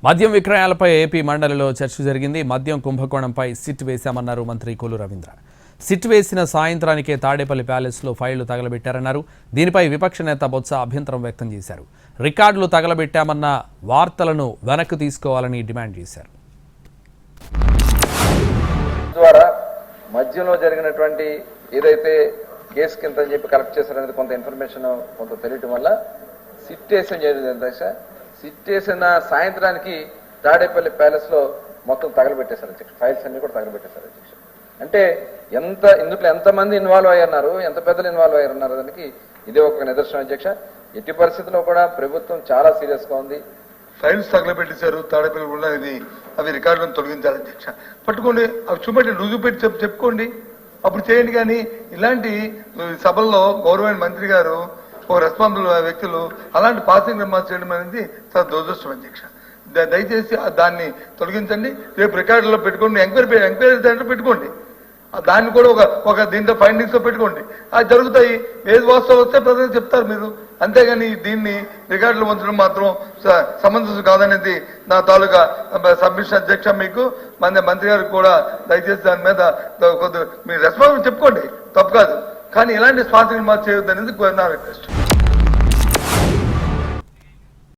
మద్యం విక్రయాలపై ఏపీ మండలిలో చర్చ జరిగింది. మద్యం కుంభకోణంపై సిట్ వేశామన్నారు మంత్రి కొల్లు రవీంద్ర. సిట్ వేసిన సాయంత్రానికే తాడేపల్లి ప్యాలెస్లో ఫైళ్లు తగలబెట్టారన్నారు. దీనిపై విపక్ష నేత బొత్స అభ్యంతరం వ్యక్తం చేశారు. రికార్డులు తగలబెట్టామన్న వార్తలను వెనక్కి తీసుకోవాలని డిమాండ్ చేశారు. ద్వారా మద్యంలో జరిగినటువంటి ఏదైతే కేసు కింద చెప్పి కలెక్ట్ చేశారనేది కొంత ఇన్ఫర్మేషన్ కొంత తెలియటం వల్ల సిట్ వేసిన జరిగింది అధ్యక్ష. సిట్ వేసిన సాయంత్రానికి తాడేపల్లి ప్యాలెస్ లో మొత్తం తగలబెట్టేశారు అధ్యక్ష. ఫైల్స్ అన్ని కూడా తగలబెట్టేశారు అధ్యక్ష. అంటే ఇందులో ఎంతమంది ఇన్వాల్వ్ అయ్యన్నారు, ఎంత పెద్దలు ఇన్వాల్వ్ అయ్యారన్నారు దానికి ఇదే ఒక నిదర్శనం అధ్యక్ష. ఎట్టి పరిస్థితుల్లో కూడా ప్రభుత్వం చాలా సీరియస్ గా ఉంది. ఫైల్స్ తగలబెట్టేశారు తాడేపల్లి కూడా, అవి రికార్డులను తొలగించాలి అధ్యక్ష. పట్టుకోండి, అవి చూపెట్టి రుజువు పెట్టి చెప్పుకోండి, అప్పుడు చేయండి. కానీ ఇలాంటి సభల్లో గౌరవమైన మంత్రి గారు ఓ రెస్పాన్సిబుల్ వ్యక్తులు అలాంటి పాసింగ్ రిమార్క్స్ చేయడం అనేది చాలా దురదృష్టం అధ్యక్ష. దయచేసి దాన్ని తొలగించండి. రేపు రికార్డులో పెట్టుకోండి, ఎంక్వైరీ సెంటర్ పెట్టుకోండి, దాన్ని కూడా ఒక దీంట్లో ఫైండింగ్స్ లో పెట్టుకోండి. అది జరుగుతాయి. ఏది వాస్తవం వస్తే ప్రజలు చెప్తారు మీరు. అంతేగాని దీన్ని రికార్డులు ఉంచడం మాత్రం సమంజసం కాదనేది నా తాలూకా సబ్మిషన్ అధ్యక్ష. మీకు మంత్రి గారికి కూడా దయచేసి దాని మీద మీ రెస్పాన్స్ చెప్పుకోండి, తప్పు కాదు. కానీ ఇలాంటి స్పాన్సరింగ్ మార్చి చేయొద్దు అనేది నా రిక్వెస్ట్.